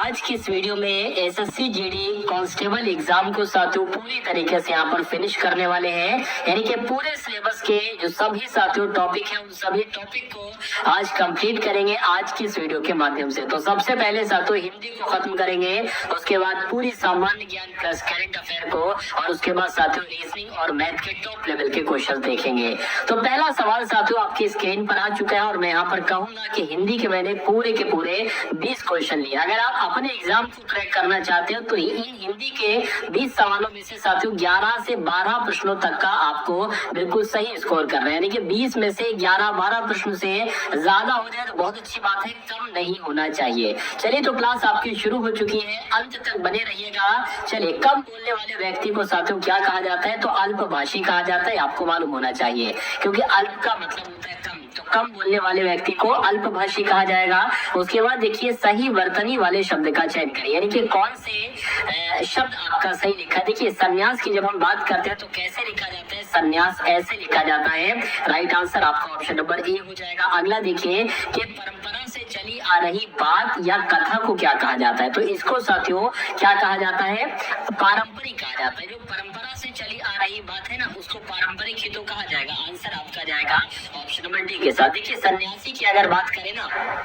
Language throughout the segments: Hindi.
आज की इस वीडियो में एसएससी जीडी कांस्टेबल एग्जाम को साथियों पूरी तरीके से यहाँ पर फिनिश करने वाले हैं। यानी कि पूरे सिलेबस के जो सभी साथियों टॉपिक हैं उन सभी टॉपिक को आज कंप्लीट करेंगे आज की इस वीडियो के माध्यम से। तो सबसे पहले साथियों हिंदी को खत्म करेंगे, उसके बाद पूरी सामान्य ज्ञान प्लस करंट अफेयर को, और उसके बाद साथियों रीजनिंग और मैथ के टॉप लेवल के क्वेश्चन देखेंगे। तो पहला सवाल साथियों आपकी स्क्रीन पर आ चुका है और मैं यहाँ पर कहूंगा कि हिंदी के मैंने पूरे के पूरे 20 क्वेश्चन लिए। अगर आप अपने एग्जाम को क्रैक करना चाहते हो तो इन हिंदी के 20 सवालों में से साथियों 11 से 12 प्रश्नों तक का आपको बिल्कुल सही स्कोर करना है। यानी कि 20 में से 11-12 प्रश्नों से ज्यादा हो जाए तो बहुत अच्छी बात है, कम नहीं होना चाहिए। चलिए तो क्लास आपकी शुरू हो चुकी है, अंत तक बने रहिएगा। चलिए, कम बोलने वाले व्यक्ति को साथियों क्या कहा जाता है? तो अल्पभाषी कहा जाता है, आपको मालूम होना चाहिए, क्योंकि अल्प का मतलब होता है कम। तो कम बोलने वाले व्यक्ति को अल्पभाषी कहा जाएगा। उसके बाद देखिए सही वर्तनी वाले शब्द का चयन करिए, यानी कि कौन से शब्द आपका सही लिखा है। देखिए संन्यास की जब हम बात करते हैं तो कैसे लिखा जाता है? संन्यास ऐसे लिखा जाता है। राइट आंसर आपका ऑप्शन नंबर ए हो जाएगा। अगला देखिए कि परंपरा से चली आ रही बात या कथा को क्या कहा जाता है? तो इसको साथियों क्या कहा जाता है? पारंपरिक कहा जाता है। जो परंपरा से चली आ रही बात है ना, उसको पारंपरिक ही तो कहा जाएगा। आंसर आपका जाएगा ऑप्शन नंबर डी के साथ। देखिए सन्यासी की अगर बात करें ना,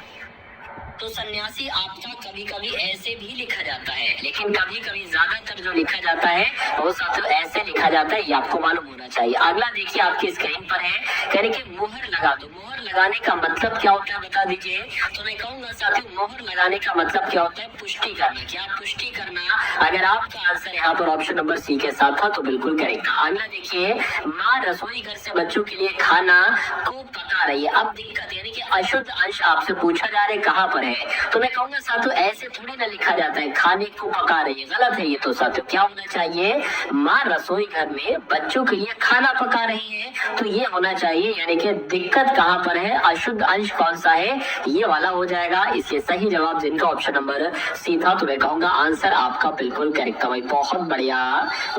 तो सन्यासी आपका कभी कभी ऐसे भी लिखा जाता है, लेकिन कभी कभी ज्यादातर जो लिखा जाता है वो साथियों ऐसे लिखा जाता है, ये आपको मालूम होना चाहिए। अगला देखिए आपकी स्क्रीन पर है, कह रहे कि मोहर लगा दो। मोहर लगाने का मतलब क्या होता है बता दीजिए। तो मैं कहूंगा साथियों मोहर लगाने का मतलब क्या होता है? पुष्टि करना। क्या पुष्टि करना? अगर आपका आंसर यहाँ पर ऑप्शन नंबर सी के साथ था तो बिल्कुल करेक्ट। अगला देखिए, माँ रसोई घर से बच्चों के लिए खाना को पका रही है। अब दिक्कत यानी कि अशुद्ध अंश आपसे पूछा जा रहा है कहाँ पर है? तो मैं कहूंगा साथियों ऐसे थोड़ी ना लिखा जाता है, खाने को पका रही है, गलत है ये। तो साथियों क्या होना चाहिए? माँ रसोई घर में बच्चों के लिए खाना पका रही है, तो ये होना चाहिए। यानी कि दिक्कत कहाँ पर है? अशुद्ध अंश कौन सा है? ये वाला हो जाएगा। इसके सही जवाब जिनका ऑप्शन नंबर सी था, तो मैं कहूंगा आंसर आपका बिल्कुल करेक्ट था भाई, बहुत बढ़िया,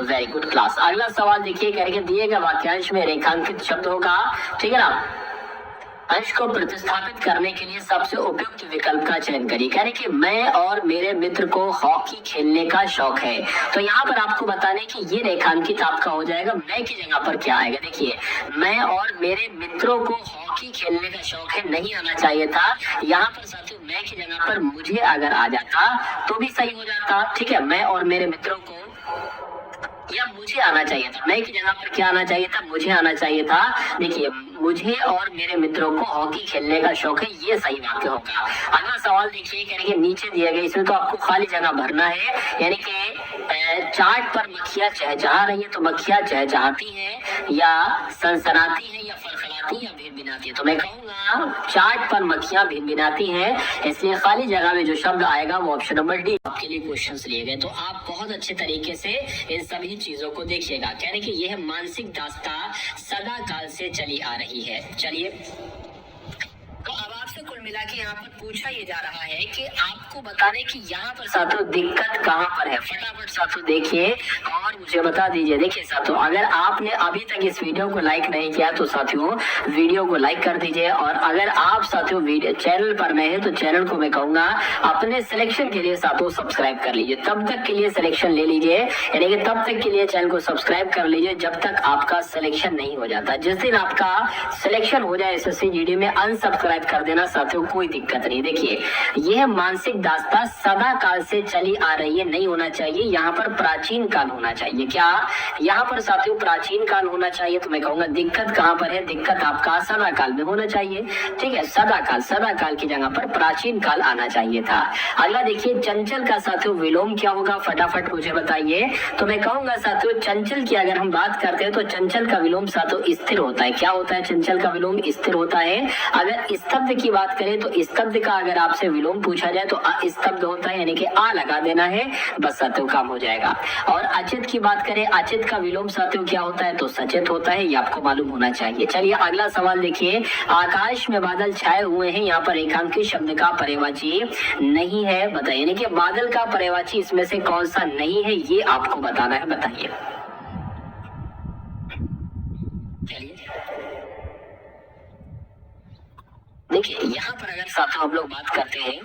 वेरी गुड क्लास। अगला सवाल देखिए, कह रहे दिए गए वाक्यांश में रेखांकित शब्द होगा, ठीक है ना, अंश को प्रतिस्थापित करने के लिए सबसे उपयुक्त विकल्प का चयन करिए। कह रहे कि मैं और मेरे मित्र को हॉकी खेलने का शौक है। तो यहाँ पर आपको बताने कि ये रेखांकित आपका हो जाएगा, मैं की जगह पर क्या आएगा? देखिए मैं और मेरे मित्रों को हॉकी खेलने का शौक है, नहीं आना चाहिए था। यहाँ पर साथियों मैं की जगह पर मुझे अगर आ जाता तो भी सही हो जाता, ठीक है। मैं और मेरे मित्रों को, या मुझे आना चाहिए था, मैं की जगह पर क्या आना चाहिए था? मुझे आना चाहिए था। देखिए मुझे और मेरे मित्रों को हॉकी खेलने का शौक है, ये सही वाक्य होगा। अगला सवाल देखिए, कह रहे कि नीचे दिए गए, इसमें तो आपको खाली जगह भरना है। यानी कि चाट पर मक्खियां चहचहा रही है, तो मक्खियां चहचहाती हैं या सनसनाती हैं या फड़फड़ाती या भिनभिनाती है? तो मैं कहूंगा चाट पर मक्खियां भिनभिनाती हैं, इसलिए खाली जगह में जो शब्द आएगा वो ऑप्शन नंबर डी। आपके लिए क्वेश्चंस लिए गए, तो आप बहुत अच्छे तरीके से इन सभी चीजों को देखिएगा। कह रहे कि यह मानसिक दास्तां सदा काल से चली आ रही है। चलिए तो अब आपसे कुल मिला के यहाँ पर पूछा ये जा रहा है कि आपको बताने की यहाँ पर साथियों दिक्कत कहाँ पर है। फटाफट साथियों देखिए और मुझे बता दीजिए। देखिए साथियों अगर आपने अभी तक इस वीडियो को लाइक नहीं किया तो साथियों वीडियो को लाइक कर दीजिए, और अगर आप साथियों वीडियो चैनल पर नए हैं तो चैनल को मैं कहूंगा अपने सिलेक्शन के लिए साथियों सब्सक्राइब कर लीजिए। तब तक के लिए सिलेक्शन ले लीजिए, यानी कि तब तक के लिए चैनल को सब्सक्राइब कर लीजिए जब तक आपका सिलेक्शन नहीं हो जाता। जिस दिन आपका सिलेक्शन हो जाए एसएससी जीडी में अनसब्सक्राइब कर देना साथियों, कोई दिक्कत नहीं। देखिए यह मानसिक दास्तां सदा काल से चली आ रही है, नहीं होना चाहिए, यहाँ पर प्राचीन काल होना चाहिए। क्या यहाँ पर साथियों प्राचीन काल होना चाहिए? तो मैं कहूंगा दिक्कत कहाँ पर है? दिक्कत आपका सदा काल में होना चाहिए, ठीक है। सदा काल की जगह पर प्राचीन काल आना चाहिए था। अगला देखिए चंचल का साथियों विलोम क्या होगा? फटाफट मुझे बताइए। तो मैं कहूंगा साथियों चंचल की अगर हम बात करते हैं तो चंचल का विलोम साथियों स्थिर होता है। क्या होता है? चंचल का विलोम स्थिर होता है। अगर स्तब्ध की बात करें तो स्तब्ध का अगर आपसे विलोम पूछा जाए तो अस्तब्ध होता है, यानी कि आ लगा देना है, बस साथियों काम हो जाएगा। और अचित की बात करें, अचित का विलोम साथियों क्या होता है? तो सचेत होता है, ये आपको मालूम होना चाहिए। चलिए अगला सवाल देखिए, आकाश में बादल छाए हुए हैं, यहाँ पर रेखांकित शब्द का पर्यायवाची नहीं है, बताइए। यानी कि बादल का पर्यायवाची इसमें से कौन सा नहीं है, ये आपको बताना है, बताइए। चलिए देखिए यहाँ पर अगर साथियों हम लोग बात करते हैं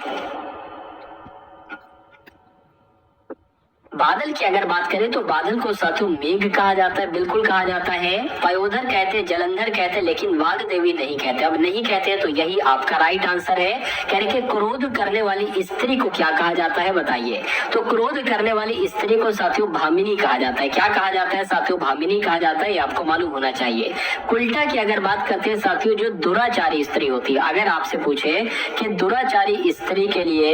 बादल की अगर बात करें तो बादल को साथियों मेघ कहा जाता है, बिल्कुल कहा जाता है। पयोधर कहते हैं, जलंधर कहते हैं, लेकिन वाग देवी नहीं कहते। अब नहीं कहते हैं तो यही आपका राइट आंसर है। कह रहे कि क्रोध करने वाली स्त्री को क्या कहा जाता है बताइए। तो क्रोध करने वाली स्त्री को साथियों भामिनी कहा जाता है। क्या कहा जाता है साथियों? भामिनी कहा जाता है, ये आपको मालूम होना चाहिए। उल्टा की अगर बात करते हैं साथियों, जो दुराचारी स्त्री होती है, अगर आपसे पूछे कि दुराचारी स्त्री के लिए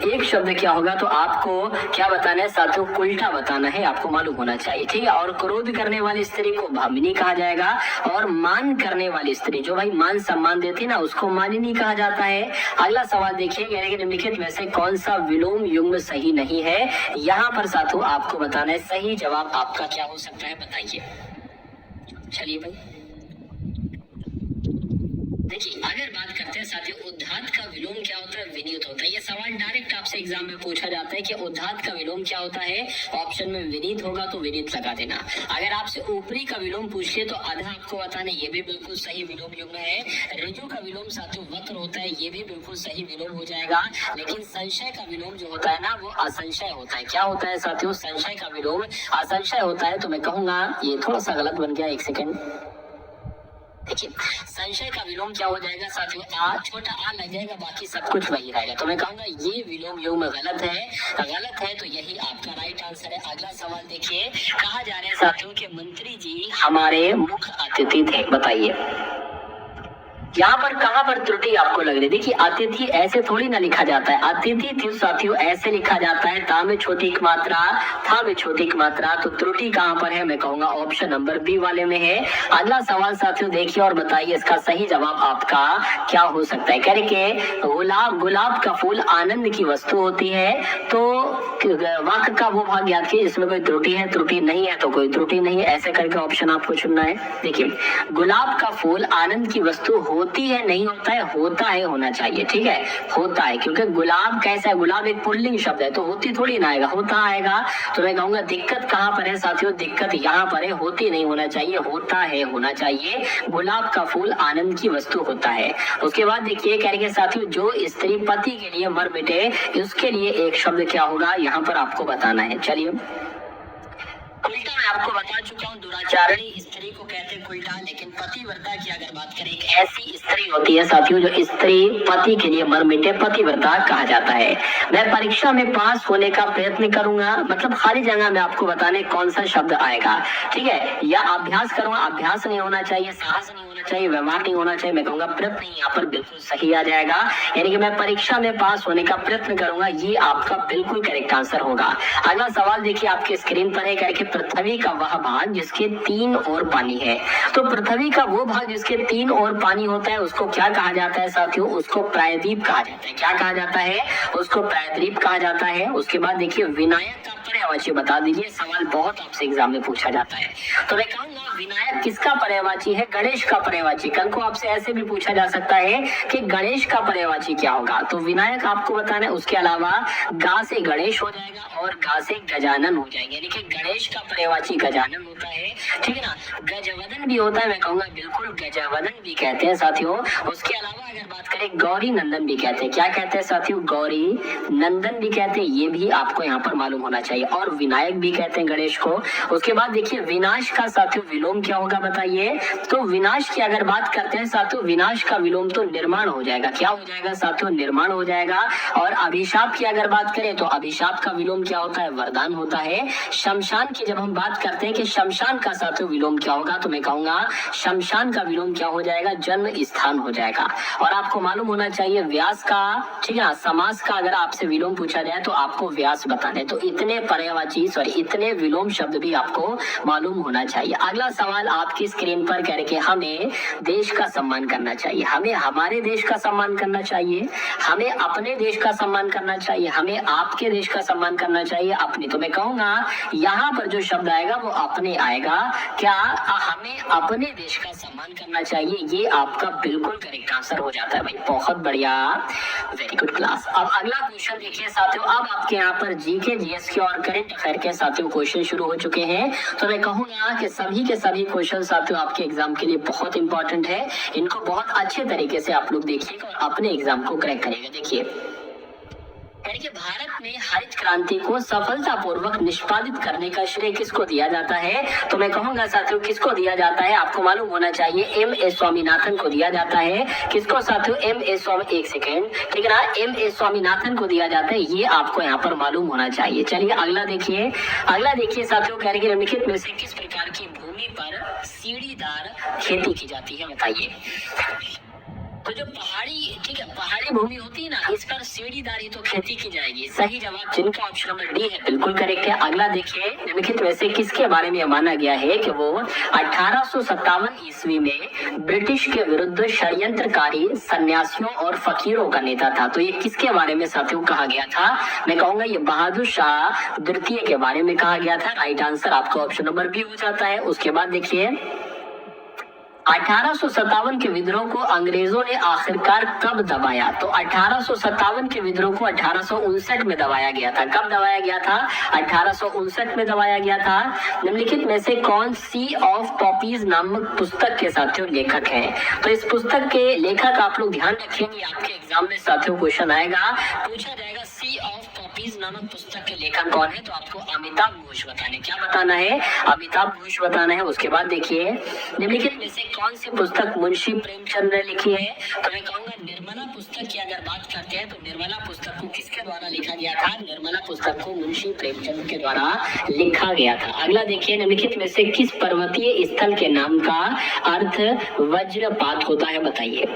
एक शब्द क्या होगा तो आपको क्या बताना है साथियों? उल्टा बताना है, आपको मालूम होना चाहिए, ठीक है। और क्रोध करने वाली स्त्री को भामिनी कहा जाएगा, और मान करने वाली स्त्री जो भाई मान सम्मान देती है ना, उसको मानिनी कहा जाता है। अगला सवाल देखिए, निम्नलिखित में से कौन सा विलोम युग्म सही नहीं है? यहाँ पर साथियों आपको बताना है सही जवाब आपका क्या हो सकता है, बताइए। चलिए भाई देखिए, अगर बात करते हैं साथियों उद्धात का विलोम क्या होता है? विनीत होता है। ये सवाल डायरेक्ट आपसे एग्जाम में पूछा जाता है कि उद्धात का विलोम क्या होता है। ऑप्शन में विनीत होगा तो विनीत लगा देना। अगर आपसे ऊपरी का विलोम पूछ ले तो आधा आपको बताना, ये भी बिल्कुल सही विलोम युग्म है। ऋजु का विलोम साथियों वक्र होता है, ये भी बिल्कुल सही विलोम हो जाएगा। लेकिन संशय का विलोम जो होता है ना, वो असंशय होता है। क्या होता है साथियों? संशय का विलोम असंशय होता है। तो मैं कहूंगा ये थोड़ा सा गलत बन गया, एक सेकेंड। देखिए, संशय का विलोम क्या हो जाएगा साथियों? आ, छोटा आ लग जाएगा, बाकी सब कुछ वही रहेगा। तो मैं कहूंगा ये विलोम युग्म गलत है। गलत है तो यही आपका राइट आंसर है। अगला सवाल देखिए, कहा जा रहा है साथियों के मंत्री जी हमारे मुख्य अतिथि थे, बताइए। यहाँ पर कहाँ पर त्रुटि आपको लग रही है? देखिए, अतिथि ऐसे थोड़ी ना लिखा जाता है। अतिथि थी साथियों ऐसे लिखा जाता है, ता में छोटी की मात्रा, था में छोटी की मात्रा। तो त्रुटि कहाँ पर है? मैं कहूंगा ऑप्शन नंबर बी वाले में है। अगला सवाल साथियों देखिए और बताइए इसका सही जवाब आपका क्या हो सकता है। कह रहे कि गुलाब का फूल आनंद की वस्तु होती है। तो वाक्य का वो भाग याद कीजिए जिसमें कोई त्रुटि है, त्रुटि नहीं है तो कोई त्रुटि नहीं है, ऐसे करके ऑप्शन आपको चुनना है। देखिए, गुलाब का फूल आनंद की वस्तु होती है, नहीं होता है, होता है होना चाहिए, ठीक है, होता है। क्योंकि गुलाब कैसा है? गुलाब एक पुल्लिंग शब्द है, तो होती थोड़ी ना आएगा, होता आएगा। तो मैं कहूंगा दिक्कत कहाँ पर है साथियों? दिक्कत यहाँ पर है, होती नहीं होना चाहिए, होता है होना चाहिए। गुलाब का फूल आनंद की वस्तु होता है। उसके बाद देखिए कह रहे साथियों, जो स्त्री पति के लिए मर मिटे उसके लिए एक शब्द क्या होगा, यहाँ पर आपको बताना है। चलिए, उल्टा मैं आपको बता चुका हूँ, दुराचारणी स्त्री को कहते हैं उल्टा। लेकिन पतिव्रता की अगर बात करें, एक ऐसी स्त्री होती है साथियों जो स्त्री पति के लिए मर मिटे, पतिव्रता कहा जाता है। मैं परीक्षा में पास होने का प्रयत्न करूंगा, मतलब खाली जगह में आपको बताने कौन सा शब्द आएगा, ठीक है। या अभ्यास करूंगा, अभ्यास नहीं होना चाहिए, साहस नहीं होना चाहिए, व्यवहार नहीं होना चाहिए। मैं कहूंगा प्रयत्न यहाँ पर बिल्कुल सही आ जाएगा। यानी कि मैं परीक्षा में पास होने का प्रयत्न करूंगा, ये आपका बिल्कुल करेक्ट आंसर होगा। अगला सवाल देखिए आपके स्क्रीन पर है, करके पृथ्वी का वह भाग जिसके तीन ओर पानी है। तो पृथ्वी का वो भाग जिसके तीन ओर पानी होता है उसको क्या कहा जाता है साथियों? उसको प्रायद्वीप कहा जाता है। क्या कहा जाता है? उसको प्रायद्वीप कहा जाता है। उसके बाद देखिए विनायक का पर्यायवाची बता दीजिए, सवाल बहुत आपसे एग्जाम में पूछा जाता है। तो मैं कहूंगा विनायक किसका पर्यायवाची है? गणेश का पर्यायवाची। कल को आपसे ऐसे भी पूछा जा सकता है कि गणेश का पर्यायवाची क्या होगा, तो विनायक आपको बताना है। उसके अलावा गा से गणेश हो जाएगा और गा से गजानन हो जाएंगे, यानी कि गणेश का पर्यायवाची गजानन होता है, ठीक है ना। गजवदन भी होता है, मैं कहूंगा बिल्कुल गजवदन भी कहते हैं साथियों। उसके अलावा अगर बात करें गौरी नंदन भी कहते हैं। क्या कहते हैं साथियों? गौरी नंदन भी कहते हैं, ये भी आपको यहाँ पर मालूम होना चाहिए। और विनायक भी कहते हैं गणेश को। उसके बाद देखिए विनाश का साथियों विलोम क्या होगा बताइए। तो विनाश की अगर बात करते हैं साथियों, विनाश का विलोम तो निर्माण हो जाएगा। क्या हो जाएगा साथियों? निर्माण हो जाएगा। और अभिशाप की अगर बात करें तो अभिशाप का विलोम क्या होता है? वरदान होता है। शमशान की जब हम बात करते हैं कि शमशान का साथियों विलोम क्या होगा, तो मैं कहूंगा शमशान का विलोम क्या हो जाएगा? जन्म स्थान हो जाएगा। और आपको मालूम होना चाहिए व्यास का, ठीक है, समास का अगर आपसे विलोम पूछा जाए तो आपको व्यास बताने। तो इतने पर्यायवाची इतने विलोम शब्द भी आपको मालूम होना चाहिए। अगला सवाल आपकी स्क्रीन पर कह रहे हमें देश का सम्मान करना चाहिए, हमें हमारे देश का सम्मान करना चाहिए, हमें अपने देश का सम्मान करना चाहिए, हमें आपके देश का सम्मान करना चाहिए, अपने। तो मैं कहूंगा यहाँ पर जो शब्द आएगा वो अपने आएगा। क्या हमें अपने देश का सम्मान करना चाहिए? ये आपका बिल्कुल करेक्ट आंसर हो जाता है भाई, बहुत बढ़िया, वेरी गुड क्लास। अब अगला क्वेश्चन देखिए साथियों, अब आपके यहाँ पर जीके जीएस के और करंट अफेयर के साथियों क्वेश्चन शुरू हो चुके हैं। तो मैं कहूंगा कि सभी के सभी क्वेश्चन साथियों आपके एग्जाम के लिए बहुत इंपॉर्टेंट है, इनको बहुत अच्छे तरीके से आप लोग देखिएगा और अपने एग्जाम को क्रैक करिएगा। देखिए यानी कि भारत में हरित क्रांति को सफलतापूर्वक निष्पादित करने का श्रेय किसको दिया जाता है? तो मैं कहूंगा साथियों किसको दिया जाता है, आपको मालूम होना चाहिए, एम एस स्वामीनाथन को दिया जाता है। किसको साथियों? एम एस स्वामी, एक सेकेंड, ठीक है ना, एम एस स्वामीनाथन को दिया जाता है, ये आपको यहाँ पर मालूम होना चाहिए। चलिए अगला देखिए, अगला देखिए साथियों, कह रहे निम्नलिखित में से किस प्रकार की भूमि पर सीढ़ीदार खेती की जाती है, बताइए। तो जो पहाड़ी, ठीक है, पहाड़ी भूमि होती है ना, इस पर सीढ़ीदार ही तो खेती की जाएगी। सही जवाब जिनका ऑप्शन नंबर डी है बिल्कुल करेक्ट है। अगला देखिए, निम्नलिखित में से किसके बारे में माना गया है कि वो 1857 ईस्वी में ब्रिटिश के विरुद्ध षड्यंत्रकारी सन्यासियों और फकीरों का नेता था। तो ये किसके बारे में साथियों कहा गया था? मैं कहूंगा ये बहादुर शाह द्वितीय के बारे में कहा गया था। राइट आंसर आपका ऑप्शन नंबर बी हो जाता है। उसके बाद देखिए, 1857 के विद्रोह को अंग्रेजों ने आखिरकार कब दबाया? तो 1857 के विद्रोह को 1859 में दबाया गया था। कब दबाया गया था? 1859 में दबाया गया था। निम्नलिखित में से कौन सी ऑफ पॉपीज नामक पुस्तक के साथियों लेखक है? तो इस पुस्तक के लेखक आप लोग ध्यान रखेंगे, आपके एग्जाम में साथियों क्वेश्चन आएगा, पूछा जाएगा सी ऑफ पॉपीज नामक पुस्तक के लेखक कौन है? तो आपको अमिताभ घोष बताना है। क्या बताना है? अमिताभ घोष बताना है। उसके बाद देखिए, निम्नलिखित में से कौन सी पुस्तक मुंशी प्रेमचंद ने लिखी है? तो मैं कहूंगा निर्मला पुस्तक की अगर बात करते हैं तो निर्मला पुस्तक को किसके द्वारा लिखा गया था? निर्मला पुस्तक को मुंशी प्रेमचंद के द्वारा लिखा गया था। अगला देखिए, निम्नलिखित में से किस पर्वतीय स्थल के नाम का अर्थ वज्रपात होता है, बताइए।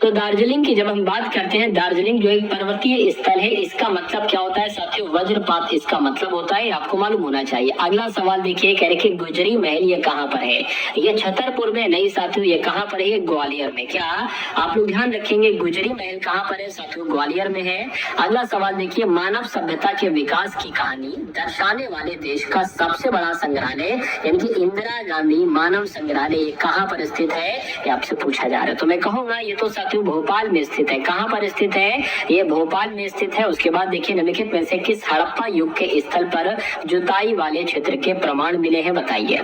तो दार्जिलिंग की जब हम बात करते हैं, दार्जिलिंग जो एक पर्वतीय स्थल है, इसका मतलब क्या होता है साथियों? वज्रपात इसका मतलब होता है, आपको मालूम होना चाहिए। अगला सवाल देखिए, कह रहे कि गुजरी महल ये कहाँ पर है? ये छतरपुर में नहीं साथियों, ये कहाँ पर है? ग्वालियर में। क्या आप लोग ध्यान रखेंगे, गुजरी महल कहाँ पर है साथियों? ग्वालियर में है। अगला सवाल देखिए, मानव सभ्यता के विकास की कहानी दर्शाने वाले देश का सबसे बड़ा संग्रहालय यानी कि इंदिरा गांधी मानव संग्रहालय ये कहाँ पर स्थित है? ये आपसे पूछा जा रहा है। तो मैं कहूंगा ये तो भोपाल में स्थित है। कहां पर स्थित है? ये भोपाल में स्थित है। उसके बाद देखिए, निम्नलिखित में से किस हड़प्पा युग के स्थल पर जुताई वाले क्षेत्र के प्रमाण मिले हैं, बताइए।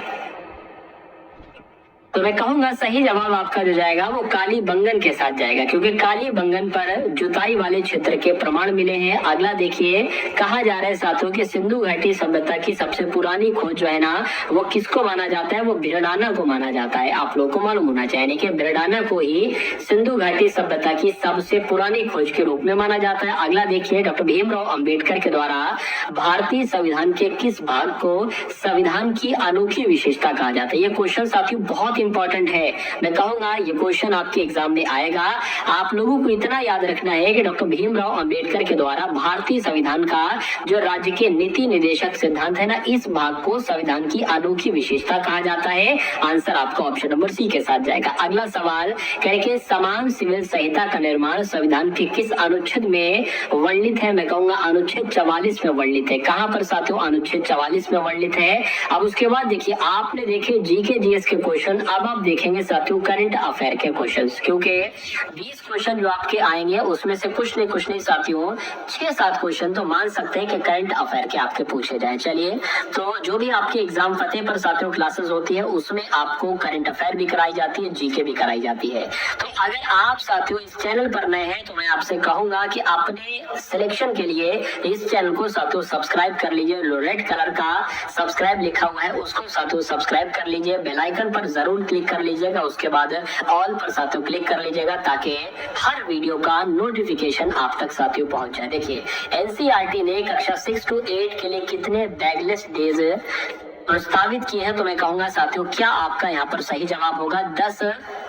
तो मैं कहूंगा सही जवाब आपका जो जाएगा वो कालीबंगन के साथ जाएगा, क्योंकि कालीबंगन पर जुताई वाले क्षेत्र के प्रमाण मिले हैं। अगला देखिए, कहा जा रहा है साथियों कि सिंधु घाटी सभ्यता की सबसे पुरानी खोज जो है ना, वो किसको माना जाता है? वो भिरडाना को माना जाता है। आप लोगों को मालूम होना चाहिए कि भिरडाना को ही सिंधु घाटी सभ्यता की सबसे पुरानी खोज के रूप में माना जाता है। अगला देखिए, डॉक्टर भीमराव अंबेडकर के द्वारा भारतीय संविधान के किस भाग को संविधान की अनोखी विशेषता कहा जाता है? ये क्वेश्चन साथियों बहुत इंपॉर्टेंट है। मैं कहूंगा ये क्वेश्चन आपके एग्जाम में आएगा। आप लोगों को इतना याद रखना है कि डॉक्टर भीमराव अंबेडकर के द्वारा भारतीय संविधान का जो राज्य के नीति निर्देशक सिद्धांत है ना, इस भाग को संविधान की अनोखी विशेषता कहा जाता है। आंसर आपका ऑप्शन नंबर सी के साथ जाएगा। अगला सवाल कह समान सिविल संहिता का निर्माण संविधान के किस अनुच्छेद में वर्णित है? मैं कहूंगा अनुच्छेद 44 में वर्णित है। कहां पर साथियों? अनुच्छेद 44 में वर्णित है। अब उसके बाद देखिए, आपने देखे जीके जीएस के क्वेश्चन, अब आप देखेंगे साथियों करंट अफेयर के क्वेश्चंस, क्योंकि 20 क्वेश्चन जो आपके आएंगे उसमें से कुछ नहीं साथियों 6-7 क्वेश्चन तो मान सकते हैं कि करंट अफेयर के आपके पूछे जाए। चलिए, तो जो भी आपके एग्जाम फतेह पर साथियों क्लासेस होती है उसमें आपको करंट अफेयर भी कराई जाती है, जीके भी कराई जाती है। तो अगर आप साथियों इस चैनल पर नए हैं तो मैं आपसे कहूंगा कि अपने सिलेक्शन के लिए इस चैनल को साथियों सब्सक्राइब कर लीजिए। रेड कलर का सब्सक्राइब लिखा हुआ है उसको साथियों सब्सक्राइब कर लीजिए। बेल आइकन पर जरूर क्लिक कर लीजिएगा। उसके बाद ऑल पर साथियों क्लिक कर लीजिएगा ताकि हर वीडियो का नोटिफिकेशन आप तक साथियों पहुंच जाए। देखिए, एनसीईआरटी ने कक्षा 6 to 8 के लिए कितने बैगलेस डेज प्रस्तावित किए हैं? तो मैं कहूंगा साथियों क्या आपका यहाँ पर सही जवाब होगा 10।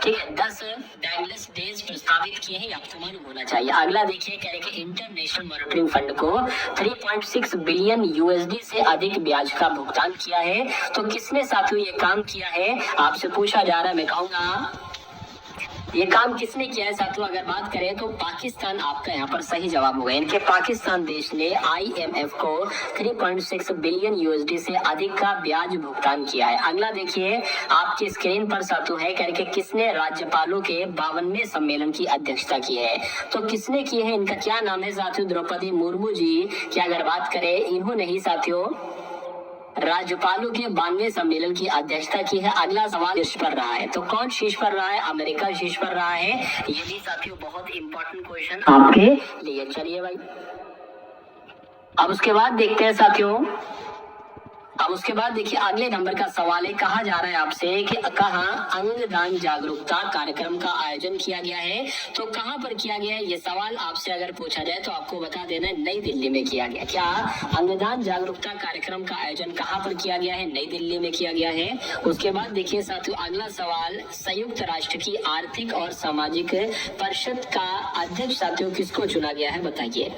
ठीक है, 10 बैगलेस डेज प्रस्तावित किए हैं, आपको मालूम होना चाहिए। अगला देखिए, कह रहे कि इंटरनेशनल मॉनिटरिंग फंड को 3.6 बिलियन यूएसडी से अधिक ब्याज का भुगतान किया है। तो किसने साथियों ये काम किया है? आपसे पूछा जा रहा है। मैं कहूंगा ये काम किसने किया है साथियों? अगर बात करें तो पाकिस्तान आपका यहाँ पर सही जवाब होगा। इनके पाकिस्तान देश ने आईएमएफ को 3.6 बिलियन यूएसडी से अधिक का ब्याज भुगतान किया है। अगला देखिए, आपकी स्क्रीन पर साथियों है करके किसने राज्यपालों के 52वें सम्मेलन की अध्यक्षता की है? तो किसने की है? इनका क्या नाम है साथियों? द्रौपदी मुर्मू जी की अगर बात करें, इन्होंने ही साथियों राज्यपालों के 92वें सम्मेलन की अध्यक्षता की है। अगला सवाल शीर्ष पर रहा है, तो कौन शीर्ष पर रहा है? अमेरिका शीर्ष पर रहा है। ये भी साथियों बहुत इंपॉर्टेंट क्वेश्चन आपके लिए। चलिए भाई, अब उसके बाद देखते हैं साथियों, अब उसके बाद देखिए अगले नंबर का सवाल है, कहा जा रहा है आपसे कि कहाँ अंगदान जागरूकता कार्यक्रम का आयोजन किया गया है। तो कहाँ पर किया गया है, ये सवाल आपसे अगर पूछा जाए तो आपको बता देना है नई दिल्ली में किया गया। क्या अंगदान जागरूकता कार्यक्रम का आयोजन कहाँ पर किया गया है? नई दिल्ली में किया गया है। उसके बाद देखिए साथियों अगला सवाल, संयुक्त राष्ट्र की आर्थिक और सामाजिक परिषद का अध्यक्ष साथियों किसको चुना गया है, बताइए।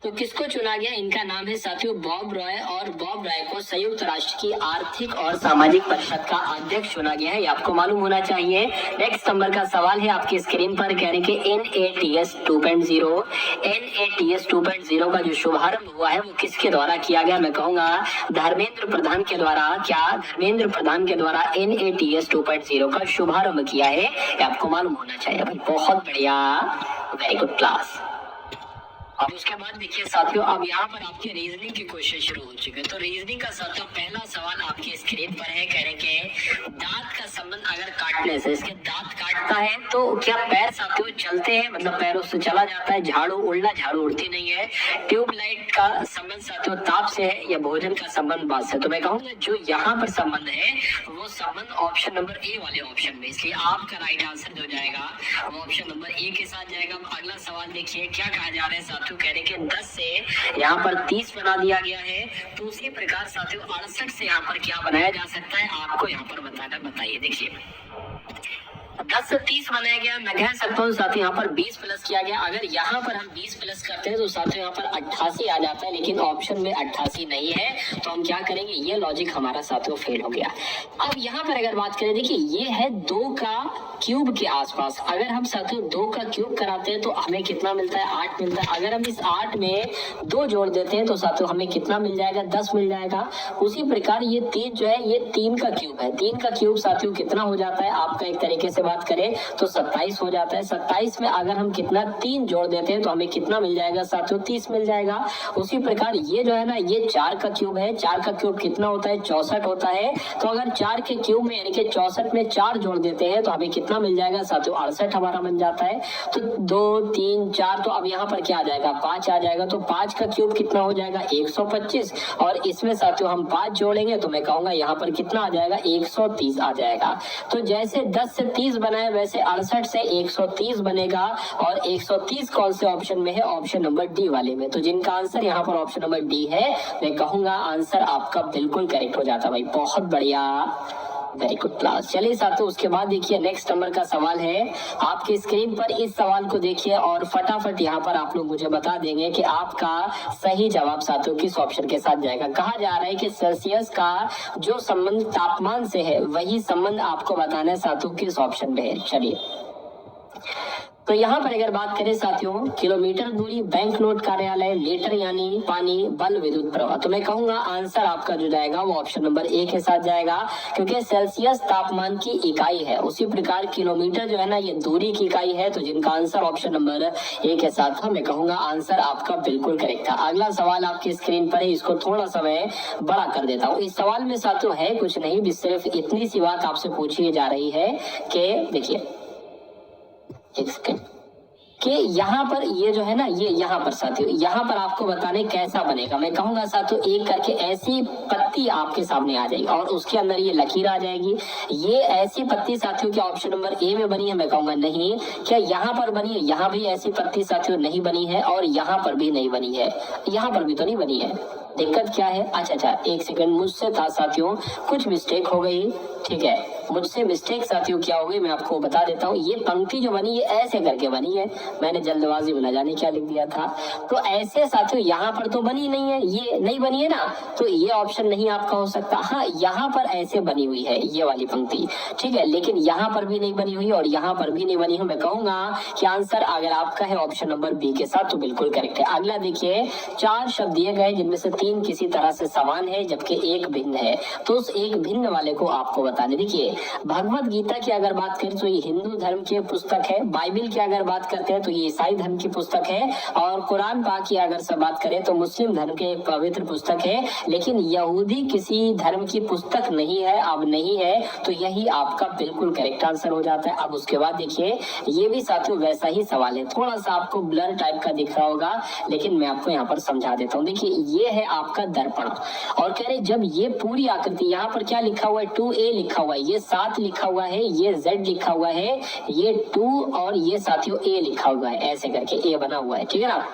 तो किसको चुना गया? इनका नाम है साथियों बॉब रॉय, और बॉब रॉय को संयुक्त राष्ट्र की आर्थिक और सामाजिक परिषद का अध्यक्ष चुना गया है। ये आपको मालूम होना चाहिए। नेक्स्ट नंबर का सवाल है आपकी स्क्रीन पर, कह रहे कि NATS 2.0 NATS 2.0 का जो शुभारंभ हुआ है वो किसके द्वारा किया गया? मैं कहूंगा धर्मेंद्र प्रधान के द्वारा। क्या धर्मेंद्र प्रधान के द्वारा NATS 2.0 का शुभारंभ किया है? ये आपको मालूम होना चाहिए भाई। बहुत बढ़िया, वेरी गुड क्लास। अब उसके बाद देखिए साथियों, अब यहाँ पर आपके रीजनिंग के क्वेश्चन शुरू हो चुके हैं। तो रीजनिंग का साथियों पहला सवाल आपके स्क्रीन पर है, कह रहे कि दांत का संबंध अगर काटने से, इसके दांत काटता है तो क्या पैर साथियों चलते हैं, मतलब पैरों से चला जाता है? झाड़ू उड़ना, झाड़ू उड़ती नहीं है। ट्यूबलाइट का संबंध साथियों ताप से है, या भोजन का संबंध बात से? तो मैं कहूँगा जो यहाँ पर संबंध है वो संबंध ऑप्शन नंबर ए वाले ऑप्शन में, इसलिए आपका राइट आंसर जो जाएगा वो ऑप्शन नंबर ए के साथ जाएगा। अगला सवाल देखिए क्या कहा जा रहा है साथियों, कह रहे कि 10 से यहाँ पर 30 बना दिया गया है। तो उसी प्रकार साथियों 68 से यहाँ पर क्या बनाया जा सकता है, आपको यहाँ पर बताना, बताइए। देखिए 10 से 30 बनाया गया, मैं कह सकता हूँ साथियों यहाँ पर 20 प्लस किया गया। अगर यहाँ पर हम 20 प्लस करते हैं तो साथियों यहाँ पर 88 आ जाता है, लेकिन ऑप्शन में 88 नहीं है। तो हम क्या करेंगे, ये लॉजिक हमारा साथियों फेल हो गया। अब यहाँ पर अगर बात करें, देखिए ये है 2 का क्यूब के आसपास। अगर हम साथियों 2 का क्यूब कराते हैं तो हमें कितना मिलता है? 8 मिलता है। अगर हम इस 8 में 2 जोड़ देते हैं तो साथियों हमें कितना मिल जाएगा? 10 मिल जाएगा। उसी प्रकार ये 3 जो है ये 3 का क्यूब है। 3 का क्यूब साथियों कितना हो जाता है? आपका एक तरीके से बात करें तो 27 हो जाता है। 27 में अगर हम कितना 3 जोड़ देते हैं तो हमें कितना मिल जाएगा साथियों? 30 मिल जाएगा। उसी प्रकार ये जो है ना ये 4 का क्यूब है। 4 का क्यूब कितना होता है? 64 होता है। तो अगर 4 के क्यूब में यानी कि 64 में 4 जोड़ देते हैं तो हमें कितना मिल जाएगा साथियों? 68 हमारा बन जाता है। तो 2 3 4, तो अब यहाँ पर क्या आ जाएगा? 5 आ जाएगा। तो 5 का क्यूब कितना हो जाएगा? 125, और इसमें साथियों हम 5 जोड़ेंगे तो मैं कहूंगा यहाँ पर कितना आ जाएगा? 130 आ जाएगा। तो जैसे 10 से 30 बनाए वैसे 68 से 130 बनेगा, और 130 कौन से ऑप्शन में है? ऑप्शन नंबर डी वाले में। तो जिनका आंसर यहाँ पर ऑप्शन नंबर डी है, मैं कहूंगा आंसर आपका बिल्कुल करेक्ट हो जाता भाई। बहुत बढ़िया, वेरी गुड क्लास। चलिए साथियों उसके बाद देखिए नेक्स्ट नंबर का सवाल है आपकी स्क्रीन पर। इस सवाल को देखिए और फटाफट यहाँ पर आप लोग मुझे बता देंगे कि आपका सही जवाब साथियों किस ऑप्शन के साथ जाएगा। कहा जा रहा है कि सेल्सियस का जो संबंध तापमान से है वही संबंध आपको बताना है साथियों किस ऑप्शन में है। चलिए तो यहाँ पर अगर बात करें साथियों, किलोमीटर दूरी, बैंक नोट कार्यालय, लीटर यानी पानी, बल विद्युत प्रवाह, तो मैं कहूंगा आंसर आपका जो जाएगा वो ऑप्शन नंबर ए के साथ जाएगा, क्योंकि सेल्सियस तापमान की इकाई है। उसी प्रकार किलोमीटर जो है ना ये दूरी की इकाई है। तो जिनका आंसर ऑप्शन नंबर ए के साथ था, मैं कहूंगा आंसर आपका बिल्कुल करेक्ट था। अगला सवाल आपकी स्क्रीन पर है, इसको थोड़ा सा मैं बड़ा कर देता हूँ। इस सवाल में साथियों है कुछ नहीं, सिर्फ इतनी सी बात आपसे पूछी जा रही है कि देखिए कि यहाँ पर ये जो है ना ये यहाँ पर साथियों यहाँ पर आपको बताने कैसा बनेगा। मैं कहूंगा साथियों एक करके ऐसी पत्ती आपके सामने आ जाएगी और उसके अंदर ये लकीर आ जाएगी। ये ऐसी पत्ती साथियों क्या ऑप्शन नंबर ए में बनी है? मैं कहूंगा नहीं। क्या यहाँ पर बनी है? यहाँ भी ऐसी पत्ती साथियों नहीं बनी है, और यहाँ पर भी नहीं बनी है। यहाँ पर भी तो नहीं बनी है। दिक्कत क्या है? अच्छा एक सेकंड, मुझसे था साथियों कुछ मिस्टेक हो गई। ठीक है, मुझसे मिस्टेक साथियों क्या हो गई मैं आपको बता देता हूँ। ये पंक्ति जो बनी ये ऐसे करके बनी है, मैंने जल्दबाजी में न जाने क्या लिख दिया था। तो ऐसे साथियों यहाँ पर तो बनी नहीं है, ये नहीं बनी है ना, तो ये ऑप्शन नहीं आपका हो सकता। हाँ यहाँ पर ऐसे बनी हुई है ये वाली पंक्ति, ठीक है, लेकिन यहाँ पर भी नहीं बनी हुई और यहाँ पर भी नहीं बनी है। मैं कहूंगा कि आंसर अगर आपका है ऑप्शन नंबर बी के साथ तो बिल्कुल करेक्ट है। अगला देखिए 4 शब्द दिए गए जिनमें से 3 किसी तरह से समान है जबकि एक भिन्न है, तो उस एक भिन्न वाले को आपको बताने। देखिए भगवत गीता की अगर बात करें तो ये हिंदू धर्म की पुस्तक है। बाइबल की अगर बात करते हैं तो ये ईसाई धर्म की पुस्तक है। और कुरान पाक की अगर सब बात करें तो मुस्लिम धर्म के एक पवित्र पुस्तक है। लेकिन यहूदी किसी धर्म की पुस्तक नहीं है, अब नहीं है, तो यही आपका बिल्कुल करेक्ट आंसर हो जाता है। अब उसके बाद देखिए ये भी साथियों वैसा ही सवाल है, थोड़ा सा आपको ब्लर टाइप का दिख रहा होगा, लेकिन मैं आपको यहाँ पर समझा देता हूँ। देखिए ये है आपका दर्पण, और कह रहे जब ये पूरी आकृति, यहाँ पर क्या लिखा हुआ है 2a लिखा हुआ है, ये 7 लिखा हुआ है, ये z लिखा हुआ है, ये 2 और ये साथियों a लिखा हुआ है, ऐसे करके a बना हुआ है, ठीक है ना।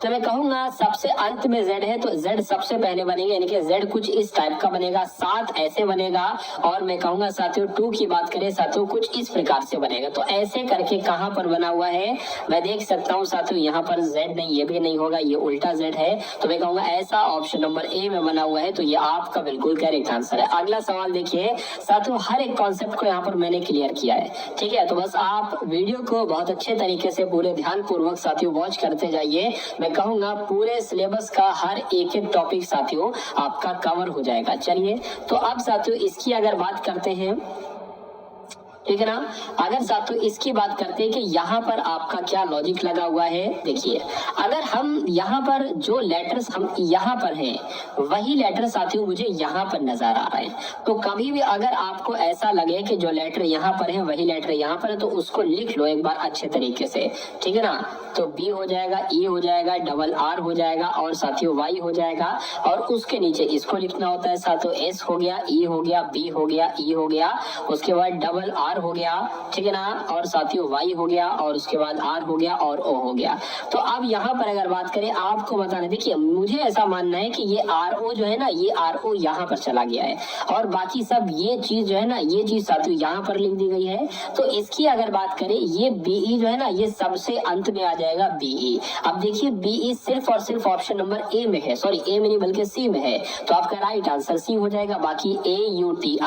तो मैं कहूंगा सबसे अंत में z है तो z सबसे पहले बनेगा, यानी कि z कुछ इस टाइप का बनेगा, 7 ऐसे बनेगा, और मैं कहूंगा साथियों 2 की बात करें साथियों कुछ इस प्रकार से बनेगा। तो ऐसे करके कहां पर बना हुआ है मैं देख सकता हूं साथियों, यहाँ पर z नहीं, ये भी नहीं होगा, ये उल्टा z है। तो मैं कहूंगा ऐसा ऑप्शन नंबर ए में बना हुआ है, तो ये आपका बिल्कुल करेक्ट आंसर है। अगला सवाल देखिए साथियों, हर एक कॉन्सेप्ट को यहाँ पर मैंने क्लियर किया है, ठीक है। तो बस आप वीडियो को बहुत अच्छे तरीके से पूरे ध्यान पूर्वक साथियों वॉच करते जाइए। मैं कहूंगा पूरे सिलेबस का हर एक एक टॉपिक साथियों आपका कवर हो जाएगा। चलिए तो अब साथियों इसकी अगर बात करते हैं, ठीक है ना। अगर साथियों इसकी बात करते हैं कि यहाँ पर आपका क्या लॉजिक लगा हुआ है, देखिए अगर हम यहाँ पर जो लेटर्स हम यहाँ पर हैं वही लेटर साथियों मुझे यहाँ पर नजर आ रहे हैं, तो कभी भी अगर आपको ऐसा लगे कि जो लेटर यहाँ पर है वही लेटर यहाँ पर है तो उसको लिख लो एक बार अच्छे तरीके से, ठीक है ना। तो बी हो जाएगा, ई हो जाएगा, डबल आर हो जाएगा और साथियों वाई हो जाएगा, और उसके नीचे इसको लिखना होता है साथियों एस हो गया, ई हो गया, बी हो गया, ई हो गया, उसके बाद डबल आर हो गया, ठीक है ना, और साथियों वाई हो गया, और उसके बाद आर हो गया और ओ हो गया। तो अब यहाँ पर अगर बात करें आपको बताना, देखिए मुझे ऐसा मानना है कि ये आर ओ जो है ना, ये आर ओ यहाँ पर चला गया है, और बाकी सब ये चीज जो है ना, ये चीज साथियों यहाँ पर लिख दी गई है। तो इसकी अगर बात करें ये बीई जो है ना, ये सबसे अंत में आ जाएगा बीई। अब देखिए बीई सिर्फ और सिर्फ ऑप्शन नंबर ए में है, सॉरी ए में नहीं बल्कि सी में है, तो आपका राइट आंसर सी हो जाएगा। बाकी AUTI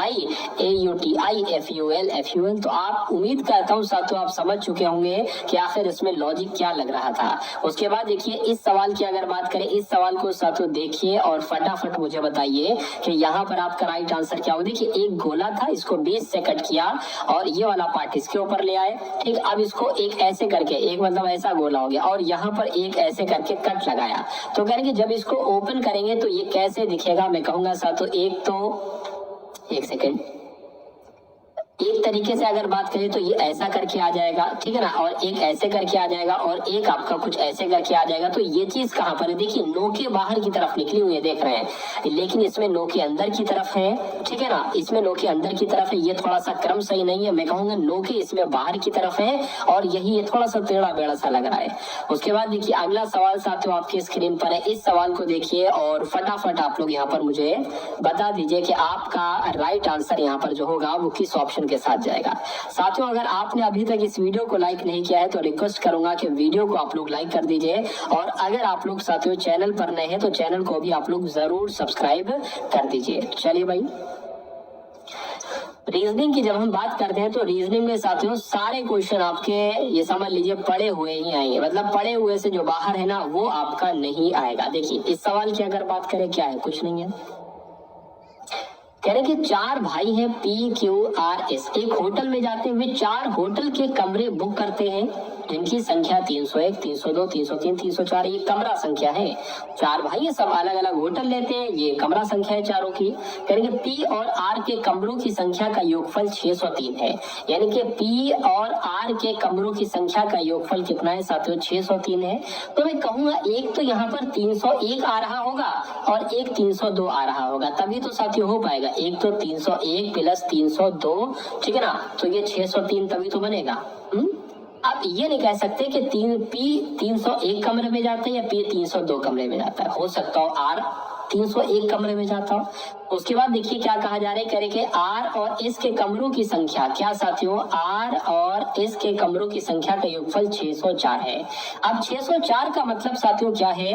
FUL, तो आप उम्मीद करता हूँ साथियों आप समझ चुके होंगे कि आखिर इसमें लॉजिक क्या लग रहा था। उसके बाद देखिए इस सवाल की अगर बात करें, इस सवाल को साथियों देखिए और फटाफट मुझे बताइए कि यहाँ पर आपका राइट आंसर क्या होगा। देखिए एक गोला था, इसको 20 से कट किया और ये वाला पार्ट इसके ऊपर ले आए, ठीक। अब इसको एक ऐसे करके, एक मतलब ऐसा गोला हो गया, और यहाँ पर एक ऐसे करके कट लगाया। तो करेंगे जब इसको ओपन करेंगे तो ये कैसे दिखेगा, मैं कहूंगा साथियों एक तो एक सेकेंड, एक तरीके से अगर बात करें तो ये ऐसा करके आ जाएगा, ठीक है ना, और एक ऐसे करके आ जाएगा, और एक आपका कुछ ऐसे करके आ जाएगा। तो ये चीज कहाँ पर है, देखिए नोके बाहर की तरफ निकली हुई है, देख रहे हैं, लेकिन इसमें नोके अंदर की तरफ है, ठीक है ना, इसमें नोके अंदर की तरफ है। ये थोड़ा सा क्रम सही नहीं है, मैं कहूंगा नोके इसमें बाहर की तरफ है, और यही ये थोड़ा सा टेढ़ा बेड़ा सा लग रहा है। उसके बाद देखिए अगला सवाल साथियों आपकी स्क्रीन पर है, इस सवाल को देखिए और फटाफट आप लोग यहाँ पर मुझे बता दीजिए कि आपका राइट आंसर यहाँ पर जो होगा वो किस ऑप्शन के साथ जाएगा। साथियों अगर आपने अभी तक इस वीडियो को लाइक नहीं किया है तो रिक्वेस्ट करूंगा कि वीडियो को आप लोग लाइक कर दीजिए, और अगर आप लोग साथियों चैनल पर नए हैं तो चैनल को भी आप लोग जरूर सब्सक्राइब कर दीजिए। चलिए भाई, रीजनिंग की जब हम बात करते हैं तो रीजनिंग में साथियों सारे क्वेश्चन आपके ये समझ लीजिए पढ़े हुए ही आएंगे, मतलब पढ़े हुए से जो बाहर है ना वो आपका नहीं आएगा। देखिए इस सवाल की अगर बात करें, क्या है, कुछ नहीं है। कह रहे कि 4 भाई हैं PQRS, एक होटल में जाते हुए 4 होटल के कमरे बुक करते हैं जिनकी संख्या 301, 302, 303, 304 ये कमरा संख्या है। 4 भाई सब अलग अलग होटल लेते हैं, ये कमरा संख्या है चारों की। करेंगे P और R के कमरों की संख्या का योगफल 603 है, यानी कि P और R के कमरों की संख्या का योगफल कितना है साथियों, 603 है। तो मैं कहूंगा एक तो यहाँ पर 301 आ रहा होगा और एक 302 आ रहा होगा, तभी तो साथियों हो पाएगा। एक तो 301 प्लस 302, ठीक है ना, तो ये 603 तभी तो बनेगा। अब ये नहीं कह सकते कि P 301 कमरे में जाता है या P 302 कमरे में जाता है, हो सकता हो R 301 कमरे में जाता हो। उसके बाद देखिए क्या कहा जा रहा है, कह रहे कि R और S के कमरों की संख्या, क्या साथियों, R और S के कमरों की संख्या का योगफल 604 है। अब 604 का मतलब साथियों क्या है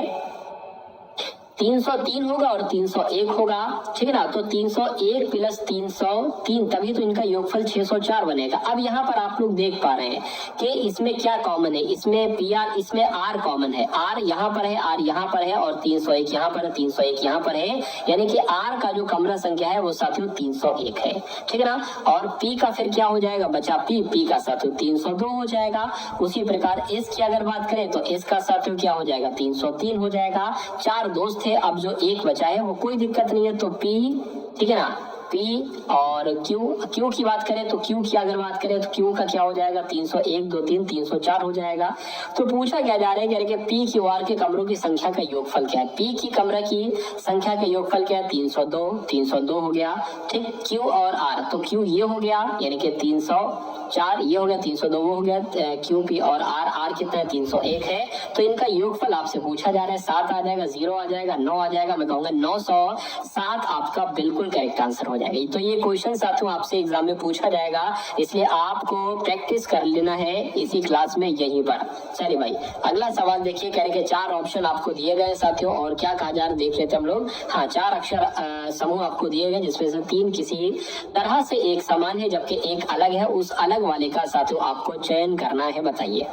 303 होगा और 301 होगा, ठीक है ना। तो 301 प्लस 303, तभी तो इनका योगफल 604 बनेगा। अब यहाँ पर आप लोग देख पा रहे हैं कि इसमें क्या कॉमन है, इसमें PR, इसमें R कॉमन है। R यहाँ पर है, R यहाँ पर है और 301 यहाँ पर है, 301 यहाँ पर है, यानी कि R का जो कमरा संख्या है वो साथियों 301 है, ठीक है ना। और P का फिर क्या हो जाएगा, बचा P का साथियों 302 हो जाएगा। उसी प्रकार S की अगर बात करें तो S का साथियों क्या हो जाएगा, 303 हो जाएगा। 4 दोस्त है, अब जो एक बचा है वो कोई दिक्कत नहीं है, तो P, ठीक है ना, P और Q की बात करें तो Q की अगर बात करें तो Q का क्या हो जाएगा, 301 2 3 304 हो जाएगा। तो पूछा क्या जा रहा है कि P Q R के कमरों की संख्या का योगफल क्या है। P की कमरा की संख्या का योगफल क्या है, 302 हो गया, ठीक। Q और R, तो Q ये हो गया यानी कि 304, ये हो गया 302 वो हो गया, Q P और R कितना है, 301 है। तो इनका योगफल आपसे पूछा जा रहा है, 7 आ जाएगा, 0 आ जाएगा, 9 आ जाएगा, मैं कहूंगा 907 आपका बिल्कुल करेक्ट आंसर हो जाएगा। तो ये क्वेश्चन साथियों आपसे एग्जाम में पूछा जाएगा, इसलिए आपको प्रैक्टिस कर लेना है इसी क्लास में यहीं पर। चलिए भाई अगला सवाल देखिए, कह रहे कि 4 ऑप्शन आपको दिए गए साथियों, और क्या कहा जा रहा है देख लेते हम लोग। हाँ, 4 अक्षर समूह आपको दिए गए, जिसमें से 3 किसी तरह से एक समान है जबकि एक अलग है। उस अलग वाले का साथियों आपको चयन करना है, बताइए।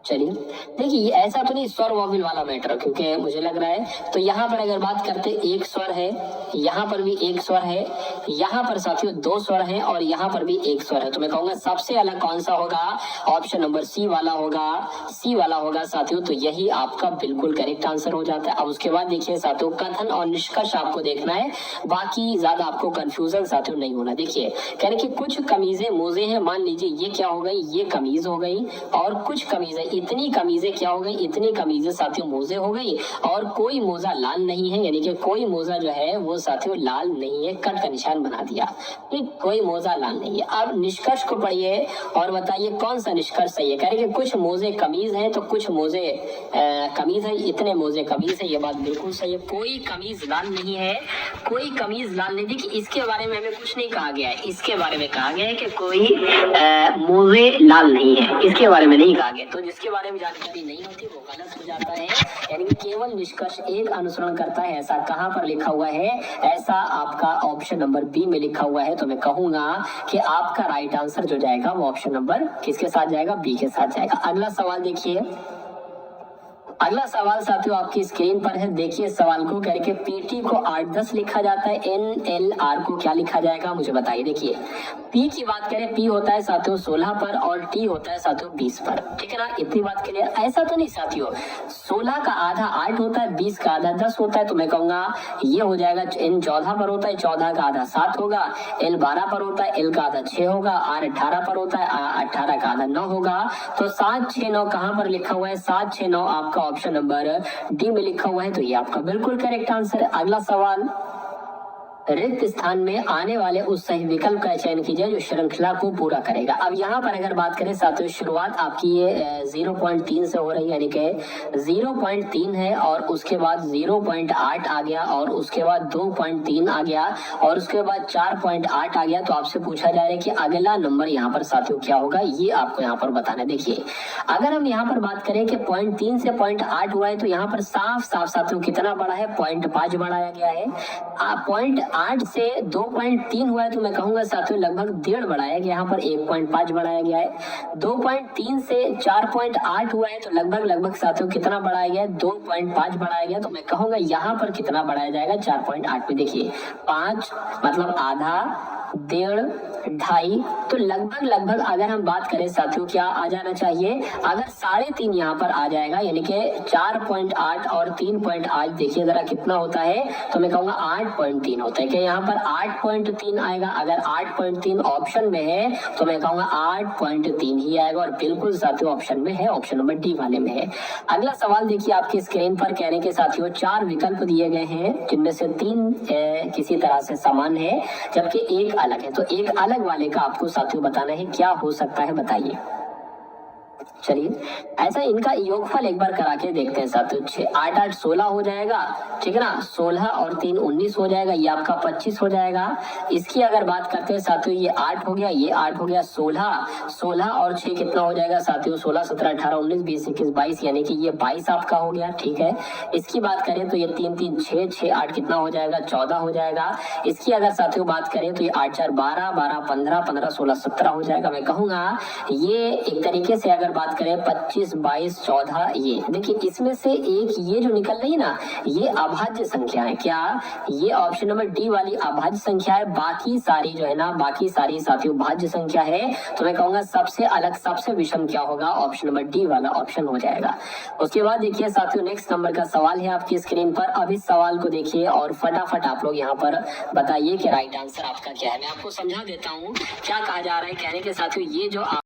चलिए देखिए, ऐसा तो नहीं स्वर वॉविल वाला मैटर, क्योंकि मुझे लग रहा है तो यहाँ पर अगर बात करते एक स्वर है, यहाँ पर भी एक स्वर है, यहाँ पर साथियों 2 स्वर है और यहाँ पर भी एक स्वर है। तो मैं कहूंगा सबसे अलग कौन सा होगा, ऑप्शन नंबर सी वाला होगा साथियों। तो यही आपका बिल्कुल करेक्ट आंसर हो जाता है। अब उसके बाद देखिए साथियों, कथन और निष्कर्ष आपको देखना है, बाकी ज्यादा आपको कंफ्यूजन साथियों नहीं होना। देखिए कह रहे कि कुछ कमीजें मोजे हैं, मान लीजिए ये क्या हो गई, ये कमीज हो गई, और कुछ कमीजें, इतनी कमीजें क्या हो गई, इतनी कमीजें साथियों मोजे हो गई, और कोई मोजा लाल नहीं है, यानी कि कोई मोजा जो है वो साथियों लाल नहीं है, कट का निशान बना दिया, कोई मोजा लाल नहीं है। अब निष्कर्ष को पढ़िए और बताइए कौन सा निष्कर्ष सही है। कह रहे कि कुछ मोजे कमीज हैं तो कुछ मोजे कमीज है, इतने मोजे कमीज है, ये बात बिल्कुल सही है। कोई कमीज लाल नहीं है, कोई कमीज लाल नहीं। देखिए इसके बारे में हमें कुछ नहीं कहा गया है, इसके बारे में कहा गया है कि कोई मोजे लाल नहीं है, इसके बारे में नहीं कहा गया। तो जिसके बारे में जानकारी नहीं होती वो गलत हो जाता है, यानी कि केवल निष्कर्ष एक अनुसरण करता है, ऐसा कहाँ पर लिखा हुआ है, ऐसा आपका ऑप्शन नंबर बी में लिखा हुआ है। तो मैं कहूंगा कि आपका राइट आंसर जो जाएगा वो ऑप्शन नंबर किसके साथ जाएगा, बी के साथ जाएगा। अगला सवाल देखिए, अगला सवाल साथियों आपकी स्क्रीन पर है, देखिए सवाल को। कह रहे कि पीटी को 8-10 लिखा जाता है, NLR को क्या लिखा जाएगा, मुझे बताइए। देखिए पी की बात करें, पी होता है साथियों 16 पर और टी होता है साथियों 20 पर, ठीक है ना। इतनी बात क्लियर। ऐसा तो नहीं साथियों 16 का आधा 8 होता है, 20 का आधा 10 होता है, तो मैं कहूंगा ये हो जाएगा। N 14 पर होता है, 14 का आधा 7 होगा। L 12 पर होता है, L का आधा 6 होगा। R 18 पर होता है, 18 का आधा 9 होगा। तो 7 6 9 कहाँ पर लिखा हुआ है, 7 6 9 आपका ऑप्शन नंबर डी में लिखा हुआ है। तो ये आपका बिल्कुल करेक्ट आंसर है। अगला सवाल, रिक्त स्थान में आने वाले उस सही विकल्प का चयन कीजिए जो श्रृंखला को पूरा करेगा। अब यहाँ पर अगर बात करें साथियों, शुरुआत आपकी ये 0.3 से हो रही है, यानी कि 0.3 है और उसके बाद 0.8 आ गया और उसके बाद 2.3 आ गया और उसके बाद 4.8 आ गया। तो आपसे पूछा जा रहा है कि अगला नंबर यहाँ पर साथियों क्या होगा, ये आपको यहाँ पर बताना है। देखिए अगर हम यहाँ पर बात करें कि 0.3 से 0.8 हुआ है, तो यहाँ पर साफ साफ साथियों कितना बड़ा है, 0.5 बढ़ाया गया है। 0.8 से 2.3 हुआ है, तो मैं कहूंगा साथियों लगभग 1.5 बढ़ाया गया, यहाँ पर 1.5 बढ़ाया गया है। 2.3 से 4.8 हुआ है, तो लगभग साथियों कितना बढ़ाया गया है, 2.5 बढ़ाया गया। तो मैं कहूंगा यहाँ पर कितना बढ़ाया जाएगा, 4.8 में। देखिए 5 मतलब आधा, 1.5, 2.5, तो लगभग अगर हम बात करें साथियों क्या आ जाना चाहिए, अगर 3.5 यहाँ पर आ जाएगा, यानी कि 4.8 और 3.8 देखिए जरा कितना होता है, तो मैं कहूंगा 8.3 होता है। कि यहाँ पर 8.3 आएगा। अगर 8.3 ऑप्शन में है तो मैं कहूंगा 8.3 ही आएगा और बिल्कुल साथियों ऑप्शन में है, ऑप्शन नंबर डी वाले में है। अगला सवाल देखिए आपकी स्क्रीन पर, कहने के साथियों 4 विकल्प दिए गए हैं जिनमें से 3 किसी तरह से समान है जबकि एक अलग है। तो एक अलग वाले का आपको साथियों बताना है क्या हो सकता है, बताइए। चलिए ऐसा इनका योगफल एक बार करा के देखते हैं साथियों। 6 8 8 16 हो जाएगा, ठीक है ना। 16 और 3 19 हो जाएगा, ये आपका 25 हो जाएगा। इसकी अगर बात करते हैं साथियों, ये 8 हो गया, ये 8 हो गया, 16 और 6 कितना हो जाएगा साथियों, 16 17 18 19 20 21 22, यानी कि ये 22 आपका हो गया, ठीक है। इसकी बात करें तो ये 3 3 6 6 8 कितना हो जाएगा, 14 हो जाएगा। इसकी अगर साथियों बात करें तो ये 8 4 12 12 15 15 16 17 हो जाएगा। मैं कहूंगा ये एक तरीके से अगर बात करें 25 22 14, ये देखिए इसमें से एक ये जो निकल रही है ना, ये अभाज्य संख्या है। क्या ये ऑप्शन नंबर डी वाली अभाज्य संख्या है, बाकी सारी जो है ना, बाकी सारी साथियों भाज्य संख्या है। तो मैं कहूंगा सबसे अलग सबसे विषम क्या होगा, ऑप्शन नंबर डी वाला ऑप्शन हो जाएगा। उसके बाद देखिए साथियों नेक्स्ट नंबर का सवाल है आपकी स्क्रीन पर। अब इस सवाल को देखिए और फटाफट आप लोग यहाँ पर बताइए कि राइट आंसर आपका क्या है। मैं आपको समझा देता हूँ क्या कहा जा रहा है। कहने के साथियों ये जो